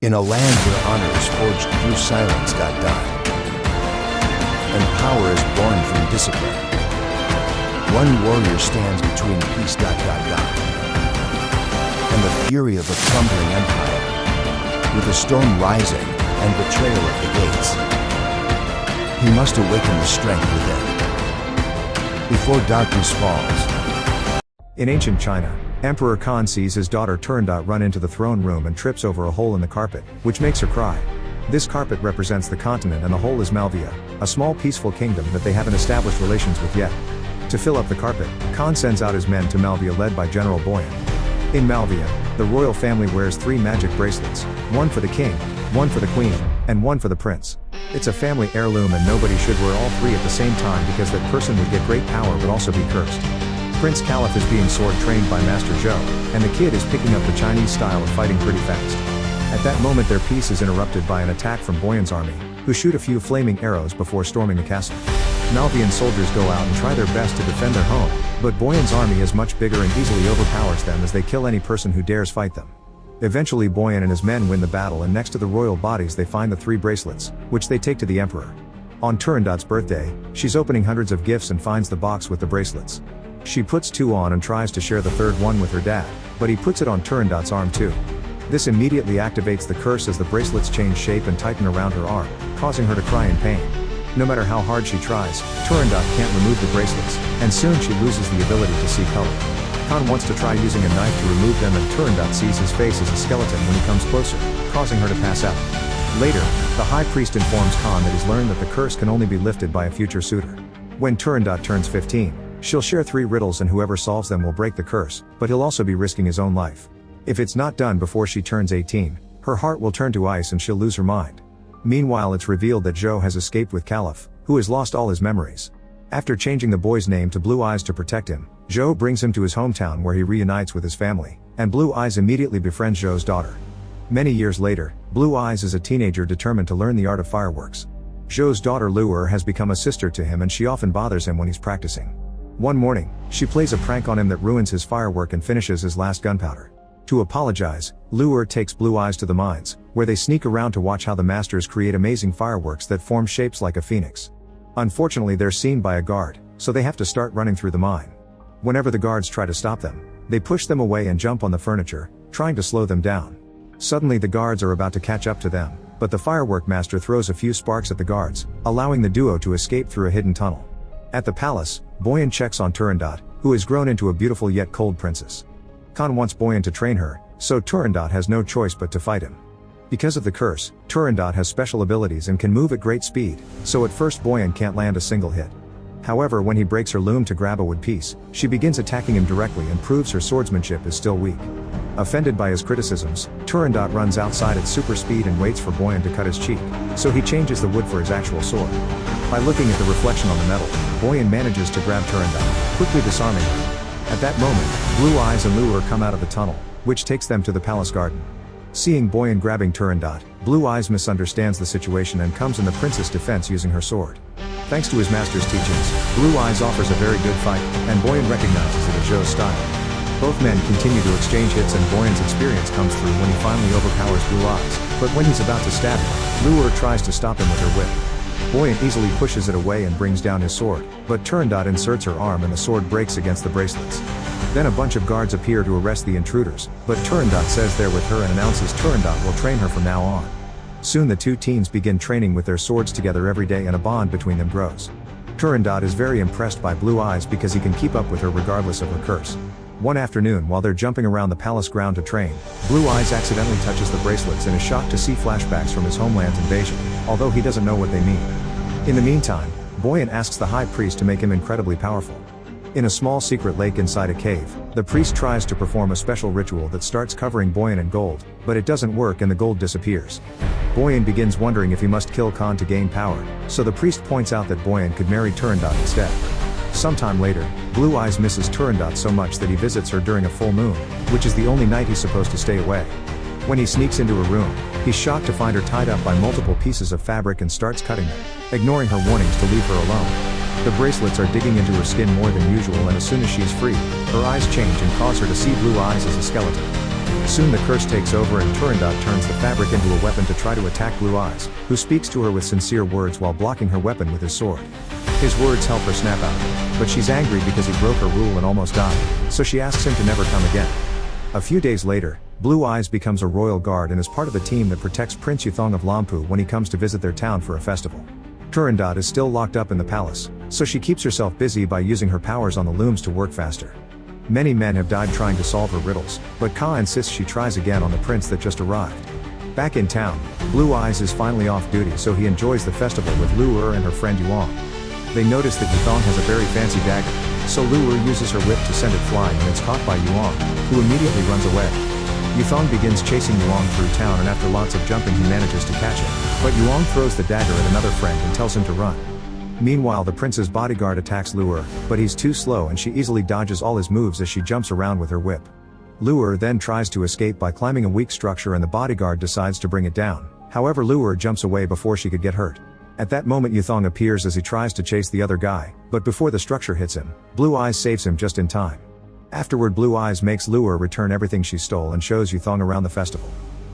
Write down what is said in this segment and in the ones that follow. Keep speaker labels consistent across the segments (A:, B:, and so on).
A: In a land where honor is forged through silence, and power is born from discipline, one warrior stands between peace, and the fury of a crumbling empire. With a storm rising and betrayal at the gates, he must awaken the strength within, before darkness falls.
B: In ancient China, Emperor Khan sees his daughter Turandot run into the throne room and trips over a hole in the carpet, which makes her cry. This carpet represents the continent and the hole is Malvia, a small peaceful kingdom that they haven't established relations with yet. To fill up the carpet, Khan sends out his men to Malvia led by General Boyan. In Malvia, the royal family wears 3 magic bracelets, one for the king, one for the queen, and one for the prince. It's a family heirloom and nobody should wear all 3 at the same time because that person would get great power but also be cursed. Prince Caliph is being sword trained by Master Zhou, and the kid is picking up the Chinese style of fighting pretty fast. At that moment their peace is interrupted by an attack from Boyan's army, who shoot a few flaming arrows before storming the castle. Malvian soldiers go out and try their best to defend their home, but Boyan's army is much bigger and easily overpowers them as they kill any person who dares fight them. Eventually Boyan and his men win the battle and next to the royal bodies they find the 3 bracelets, which they take to the emperor. On Turandot's birthday, she's opening hundreds of gifts and finds the box with the bracelets. She puts 2 on and tries to share the 3rd one with her dad, but he puts it on Turandot's arm too. This immediately activates the curse as the bracelets change shape and tighten around her arm, causing her to cry in pain. No matter how hard she tries, Turandot can't remove the bracelets, and soon she loses the ability to see color. Khan wants to try using a knife to remove them and Turandot sees his face as a skeleton when he comes closer, causing her to pass out. Later, the high priest informs Khan that he's learned that the curse can only be lifted by a future suitor. When Turandot turns 15, she'll share 3 riddles and whoever solves them will break the curse, but he'll also be risking his own life. If it's not done before she turns 18, her heart will turn to ice and she'll lose her mind. Meanwhile it's revealed that Zhou has escaped with Caliph, who has lost all his memories. After changing the boy's name to Blue Eyes to protect him, Zhou brings him to his hometown where he reunites with his family, and Blue Eyes immediately befriends Zhou's daughter. Many years later, Blue Eyes is a teenager determined to learn the art of fireworks. Zhou's daughter Luer has become a sister to him and she often bothers him when he's practicing. One morning, she plays a prank on him that ruins his firework and finishes his last gunpowder. To apologize, Luer takes Blue Eyes to the mines, where they sneak around to watch how the masters create amazing fireworks that form shapes like a phoenix. Unfortunately they're seen by a guard, so they have to start running through the mine. Whenever the guards try to stop them, they push them away and jump on the furniture, trying to slow them down. Suddenly the guards are about to catch up to them, but the firework master throws a few sparks at the guards, allowing the duo to escape through a hidden tunnel. At the palace, Boyan checks on Turandot, who has grown into a beautiful yet cold princess. Khan wants Boyan to train her, so Turandot has no choice but to fight him. Because of the curse, Turandot has special abilities and can move at great speed, so at first Boyan can't land a single hit. However, when he breaks her loom to grab a wood piece, she begins attacking him directly and proves her swordsmanship is still weak. Offended by his criticisms, Turandot runs outside at super speed and waits for Boyan to cut his cheek, so he changes the wood for his actual sword. By looking at the reflection on the metal, Boyan manages to grab Turandot, quickly disarming her. At that moment, Blue Eyes and Luer come out of the tunnel, which takes them to the palace garden. Seeing Boyan grabbing Turandot, Blue Eyes misunderstands the situation and comes in the prince's defense using her sword. Thanks to his master's teachings, Blue Eyes offers a very good fight, and Boyan recognizes it as Zhou's style. Both men continue to exchange hits and Boyan's experience comes through when he finally overpowers Blue Eyes, but when he's about to stab him, Luer tries to stop him with her whip. Boyan easily pushes it away and brings down his sword, but Turandot inserts her arm and the sword breaks against the bracelets. Then a bunch of guards appear to arrest the intruders, but Turandot says they're with her and announces Turandot will train her from now on. Soon the 2 teens begin training with their swords together every day and a bond between them grows. Turandot is very impressed by Blue Eyes because he can keep up with her regardless of her curse. One afternoon while they're jumping around the palace ground to train, Blue Eyes accidentally touches the bracelets and is shocked to see flashbacks from his homeland's invasion, although he doesn't know what they mean. In the meantime, Boyan asks the high priest to make him incredibly powerful. In a small secret lake inside a cave, the priest tries to perform a special ritual that starts covering Boyan in gold, but it doesn't work and the gold disappears. Boyan begins wondering if he must kill Khan to gain power, so the priest points out that Boyan could marry Turandot instead. Sometime later, Blue Eyes misses Turandot so much that he visits her during a full moon, which is the only night he's supposed to stay away. When he sneaks into her room, he's shocked to find her tied up by multiple pieces of fabric and starts cutting them, ignoring her warnings to leave her alone. The bracelets are digging into her skin more than usual and as soon as she is free, her eyes change and cause her to see Blue Eyes as a skeleton. Soon the curse takes over and Turandot turns the fabric into a weapon to try to attack Blue Eyes, who speaks to her with sincere words while blocking her weapon with his sword. His words help her snap out of it, but she's angry because he broke her rule and almost died, so she asks him to never come again. A few days later, Blue Eyes becomes a royal guard and is part of the team that protects Prince Yuthong of Lampu when he comes to visit their town for a festival. Turandot is still locked up in the palace, so she keeps herself busy by using her powers on the looms to work faster. Many men have died trying to solve her riddles, but Ka insists she tries again on the prince that just arrived. Back in town, Blue Eyes is finally off duty, so he enjoys the festival with Lu and her friend Yuang. They notice that Yuthong has a very fancy dagger, so Lu uses her whip to send it flying and it's caught by Yuang, who immediately runs away. Yuthong begins chasing Yuang through town and after lots of jumping he manages to catch it, but Yuang throws the dagger at another friend and tells him to run. Meanwhile the prince's bodyguard attacks Lu, but he's too slow and she easily dodges all his moves as she jumps around with her whip. Lu then tries to escape by climbing a weak structure and the bodyguard decides to bring it down, however Lu jumps away before she could get hurt. At that moment Yuthong appears as he tries to chase the other guy, but before the structure hits him, Blue Eyes saves him just in time. Afterward Blue Eyes makes Lu return everything she stole and shows Yuthong around the festival.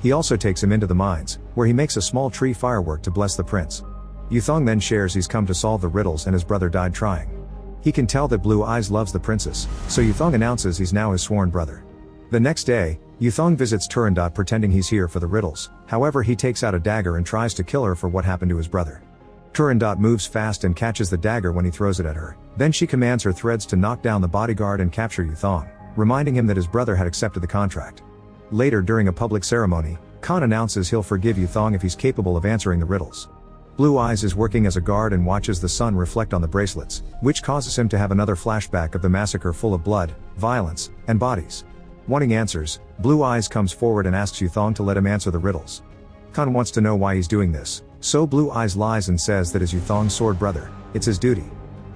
B: He also takes him into the mines, where he makes a small tree firework to bless the prince. Yuthong then shares he's come to solve the riddles and his brother died trying. He can tell that Blue Eyes loves the princess, so Yuthong announces he's now his sworn brother. The next day, Yuthong visits Turandot pretending he's here for the riddles, however he takes out a dagger and tries to kill her for what happened to his brother. Turandot moves fast and catches the dagger when he throws it at her, then she commands her threads to knock down the bodyguard and capture Yuthong, reminding him that his brother had accepted the contract. Later during a public ceremony, Khan announces he'll forgive Yuthong if he's capable of answering the riddles. Blue Eyes is working as a guard and watches the sun reflect on the bracelets, which causes him to have another flashback of the massacre full of blood, violence, and bodies. Wanting answers, Blue Eyes comes forward and asks Yuthong to let him answer the riddles. Khan wants to know why he's doing this, so Blue Eyes lies and says that as Yuthong's sword brother, it's his duty.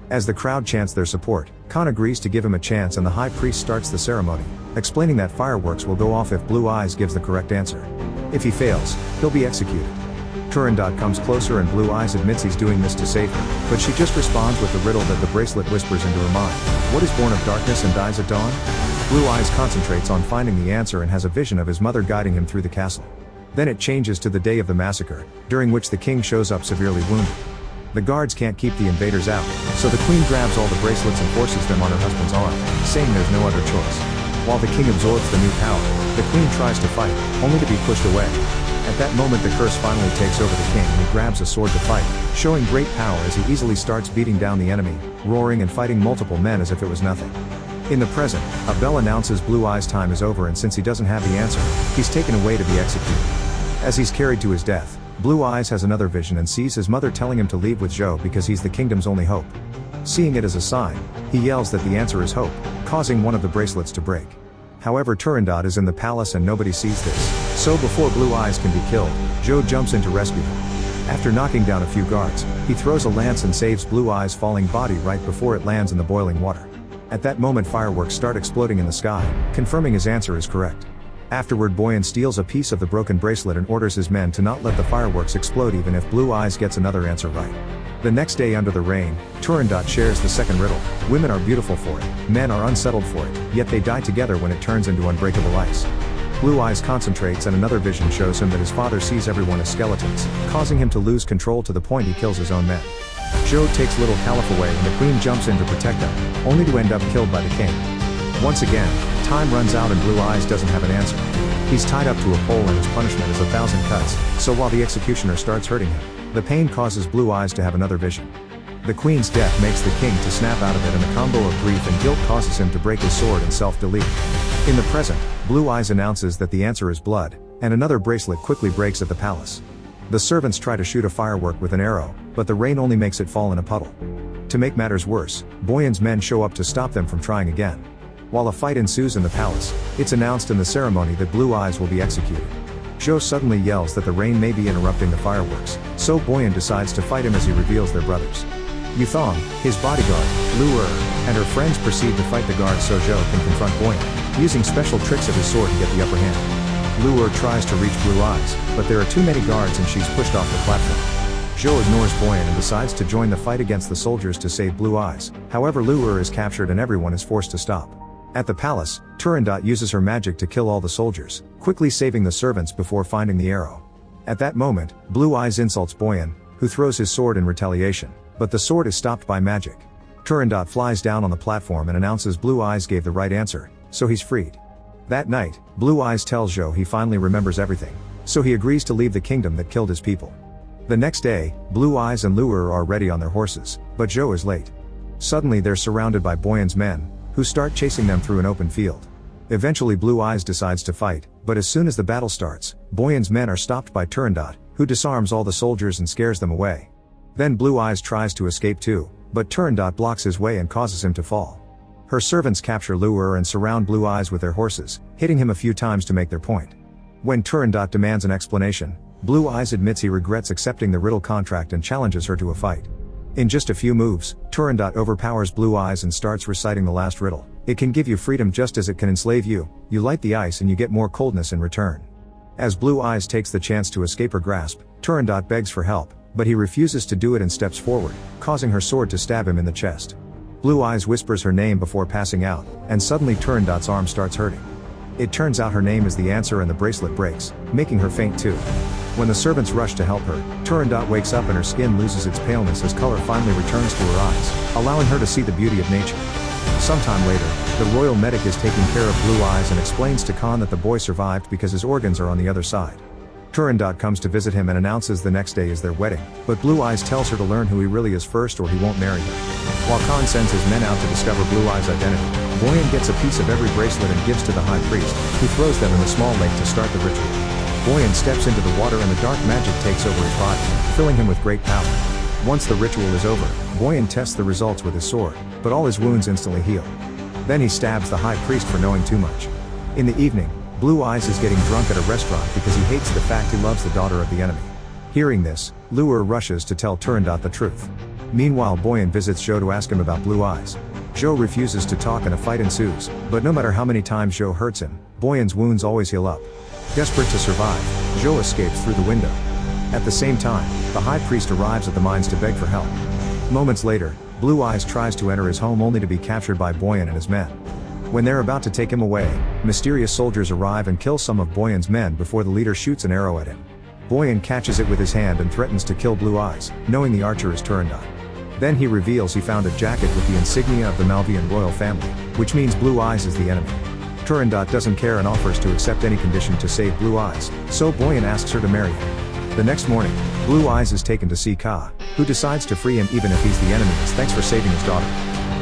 B: As the crowd chants their support, Khan agrees to give him a chance and the high priest starts the ceremony, explaining that fireworks will go off if Blue Eyes gives the correct answer. If he fails, he'll be executed. Turandot comes closer and Blue Eyes admits he's doing this to save her, but she just responds with the riddle that the bracelet whispers into her mind. What is born of darkness and dies at dawn? Blue Eyes concentrates on finding the answer and has a vision of his mother guiding him through the castle. Then it changes to the day of the massacre, during which the king shows up severely wounded. The guards can't keep the invaders out, so the queen grabs all the bracelets and forces them on her husband's arm, saying there's no other choice. While the king absorbs the new power, the queen tries to fight, only to be pushed away. At that moment the curse finally takes over the king and he grabs a sword to fight, showing great power as he easily starts beating down the enemy, roaring and fighting multiple men as if it was nothing. In the present, a bell announces Blue Eyes' time is over and since he doesn't have the answer, he's taken away to be executed. As he's carried to his death, Blue Eyes has another vision and sees his mother telling him to leave with Zhou because he's the kingdom's only hope. Seeing it as a sign, he yells that the answer is hope, causing one of the bracelets to break. However Turandot is in the palace and nobody sees this, so before Blue Eyes can be killed, Zhou jumps in to rescue him. After knocking down a few guards, he throws a lance and saves Blue Eyes' falling body right before it lands in the boiling water. At that moment fireworks start exploding in the sky, confirming his answer is correct. Afterward Boyan steals a piece of the broken bracelet and orders his men to not let the fireworks explode even if Blue Eyes gets another answer right. The next day under the rain, Turandot shares the second riddle. Women are beautiful for it, men are unsettled for it, yet they die together when it turns into unbreakable ice. Blue Eyes concentrates and another vision shows him that his father sees everyone as skeletons, causing him to lose control to the point he kills his own men. Zhou takes little Caliph away and the queen jumps in to protect them, only to end up killed by the king. Once again, time runs out and Blue Eyes doesn't have an answer. He's tied up to a pole and his punishment is 1,000 cuts, so while the executioner starts hurting him, the pain causes Blue Eyes to have another vision. The queen's death makes the king to snap out of it and the combo of grief and guilt causes him to break his sword and self-delete. In the present, Blue Eyes announces that the answer is blood, and another bracelet quickly breaks at the palace. The servants try to shoot a firework with an arrow, but the rain only makes it fall in a puddle. To make matters worse, Boyan's men show up to stop them from trying again. While a fight ensues in the palace, it's announced in the ceremony that Blue Eyes will be executed. Zhou suddenly yells that the rain may be interrupting the fireworks, so Boyan decides to fight him as he reveals their brothers. Yuthong, his bodyguard, Lu and her friends proceed to fight the guards so Zhou can confront Boyan, using special tricks of his sword to get the upper hand. Lu tries to reach Blue Eyes, but there are too many guards and she's pushed off the platform. Zhou ignores Boyan and decides to join the fight against the soldiers to save Blue Eyes, however Lu is captured and everyone is forced to stop. At the palace, Turandot uses her magic to kill all the soldiers, quickly saving the servants before finding the arrow. At that moment, Blue Eyes insults Boyan, who throws his sword in retaliation, but the sword is stopped by magic. Turandot flies down on the platform and announces Blue Eyes gave the right answer, so he's freed. That night, Blue Eyes tells Zhou he finally remembers everything, so he agrees to leave the kingdom that killed his people. The next day, Blue Eyes and Luer are ready on their horses, but Zhou is late. Suddenly they're surrounded by Boyan's men, who start chasing them through an open field. Eventually Blue Eyes decides to fight, but as soon as the battle starts, Boyan's men are stopped by Turandot, who disarms all the soldiers and scares them away. Then Blue Eyes tries to escape too, but Turandot blocks his way and causes him to fall. Her servants capture Luer and surround Blue Eyes with their horses, hitting him a few times to make their point. When Turandot demands an explanation, Blue Eyes admits he regrets accepting the riddle contract and challenges her to a fight. In just a few moves, Turandot overpowers Blue Eyes and starts reciting the last riddle. It can give you freedom just as it can enslave you. You light the ice and you get more coldness in return. As Blue Eyes takes the chance to escape her grasp, Turandot begs for help, but he refuses to do it and steps forward, causing her sword to stab him in the chest. Blue Eyes whispers her name before passing out, and suddenly Turandot's arm starts hurting. It turns out her name is the answer and the bracelet breaks, making her faint too. When the servants rush to help her, Turandot wakes up and her skin loses its paleness as color finally returns to her eyes, allowing her to see the beauty of nature. Sometime later, the royal medic is taking care of Blue Eyes and explains to Khan that the boy survived because his organs are on the other side. Turandot comes to visit him and announces the next day is their wedding, but Blue Eyes tells her to learn who he really is first or he won't marry her. While Khan sends his men out to discover Blue Eyes' identity, Boyan gets a piece of every bracelet and gives to the high priest, who throws them in the small lake to start the ritual. Boyan steps into the water and the dark magic takes over his body, filling him with great power. Once the ritual is over, Boyan tests the results with his sword, but all his wounds instantly heal. Then he stabs the high priest for knowing too much. In the evening, Blue Eyes is getting drunk at a restaurant because he hates the fact he loves the daughter of the enemy. Hearing this, Luer rushes to tell Turandot the truth. Meanwhile Boyan visits Zhou to ask him about Blue Eyes. Zhou refuses to talk and a fight ensues, but no matter how many times Zhou hurts him, Boyan's wounds always heal up. Desperate to survive, Zhou escapes through the window. At the same time, the high priest arrives at the mines to beg for help. Moments later, Blue Eyes tries to enter his home only to be captured by Boyan and his men. When they're about to take him away, mysterious soldiers arrive and kill some of Boyan's men before the leader shoots an arrow at him. Boyan catches it with his hand and threatens to kill Blue Eyes, knowing the archer is Turandot. Then he reveals he found a jacket with the insignia of the Malvian royal family, which means Blue Eyes is the enemy. Turandot doesn't care and offers to accept any condition to save Blue Eyes, so Boyan asks her to marry him. The next morning, Blue Eyes is taken to see Ka, who decides to free him even if he's the enemy as thanks for saving his daughter.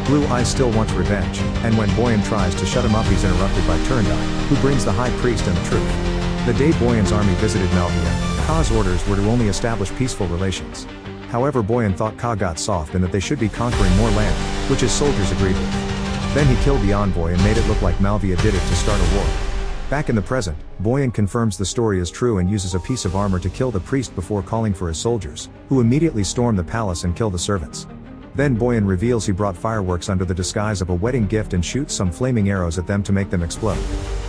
B: Blue Eyes still wants revenge, and when Boyan tries to shut him up he's interrupted by Turandot, who brings the high priest and the truth. The day Boyan's army visited Malvia, Ka's orders were to only establish peaceful relations. However Boyan thought Ka got soft and that they should be conquering more land, which his soldiers agreed with. Then he killed the envoy and made it look like Malvia did it to start a war. Back in the present, Boyan confirms the story is true and uses a piece of armor to kill the priest before calling for his soldiers, who immediately storm the palace and kill the servants. Then Boyan reveals he brought fireworks under the disguise of a wedding gift and shoots some flaming arrows at them to make them explode.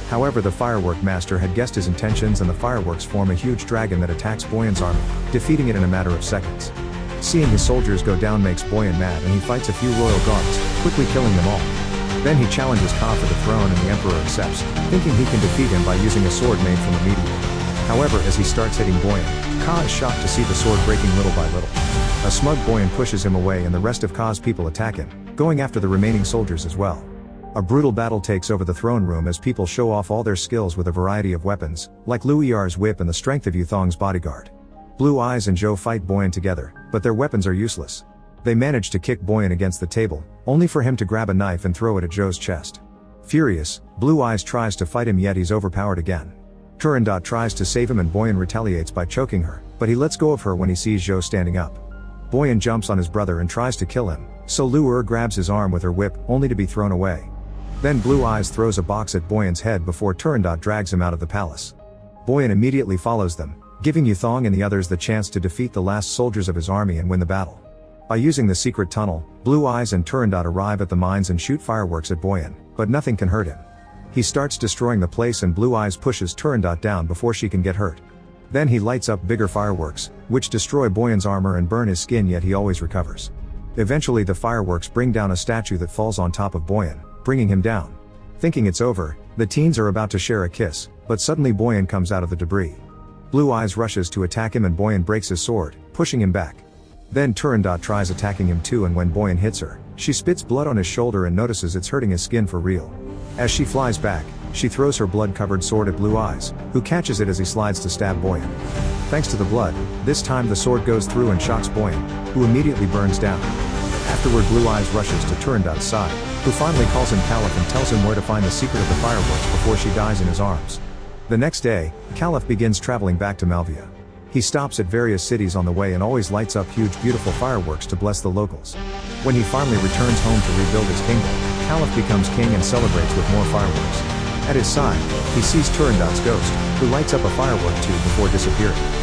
B: However, the firework master had guessed his intentions and the fireworks form a huge dragon that attacks Boyan's army, defeating it in a matter of seconds. Seeing his soldiers go down makes Boyan mad and he fights a few royal guards, quickly killing them all. Then he challenges Ka for the throne and the emperor accepts, thinking he can defeat him by using a sword made from a meteor. However, as he starts hitting Boyan, Ka is shocked to see the sword breaking little by little. A smug Boyan pushes him away and the rest of Ka's people attack him, going after the remaining soldiers as well. A brutal battle takes over the throne room as people show off all their skills with a variety of weapons, like Liu Yar's whip and the strength of Yuthong's bodyguard. Blue Eyes and Zhou fight Boyan together, but their weapons are useless. They manage to kick Boyan against the table, only for him to grab a knife and throw it at Zhou's chest. Furious, Blue Eyes tries to fight him yet he's overpowered again. Turandot tries to save him and Boyan retaliates by choking her, but he lets go of her when he sees Zhou standing up. Boyan jumps on his brother and tries to kill him, so Luer grabs his arm with her whip, only to be thrown away. Then Blue Eyes throws a box at Boyan's head before Turandot drags him out of the palace. Boyan immediately follows them, giving Yuthong and the others the chance to defeat the last soldiers of his army and win the battle. By using the secret tunnel, Blue Eyes and Turandot arrive at the mines and shoot fireworks at Boyan, but nothing can hurt him. He starts destroying the place and Blue Eyes pushes Turandot down before she can get hurt. Then he lights up bigger fireworks, which destroy Boyan's armor and burn his skin yet he always recovers. Eventually the fireworks bring down a statue that falls on top of Boyan, bringing him down. Thinking it's over, the teens are about to share a kiss, but suddenly Boyan comes out of the debris. Blue Eyes rushes to attack him and Boyan breaks his sword, pushing him back. Then Turandot tries attacking him too, and when Boyan hits her, she spits blood on his shoulder and notices it's hurting his skin for real. As she flies back, she throws her blood-covered sword at Blue Eyes, who catches it as he slides to stab Boyan. Thanks to the blood, this time the sword goes through and shocks Boyan, who immediately burns down. Afterward, Blue Eyes rushes to Turandot's side, who finally calls him Caliph and tells him where to find the secret of the fireworks before she dies in his arms. The next day, Caliph begins traveling back to Malvia. He stops at various cities on the way and always lights up huge beautiful fireworks to bless the locals. When he finally returns home to rebuild his kingdom, Caliph becomes king and celebrates with more fireworks. At his side, he sees Turandot's ghost, who lights up a firework too before disappearing.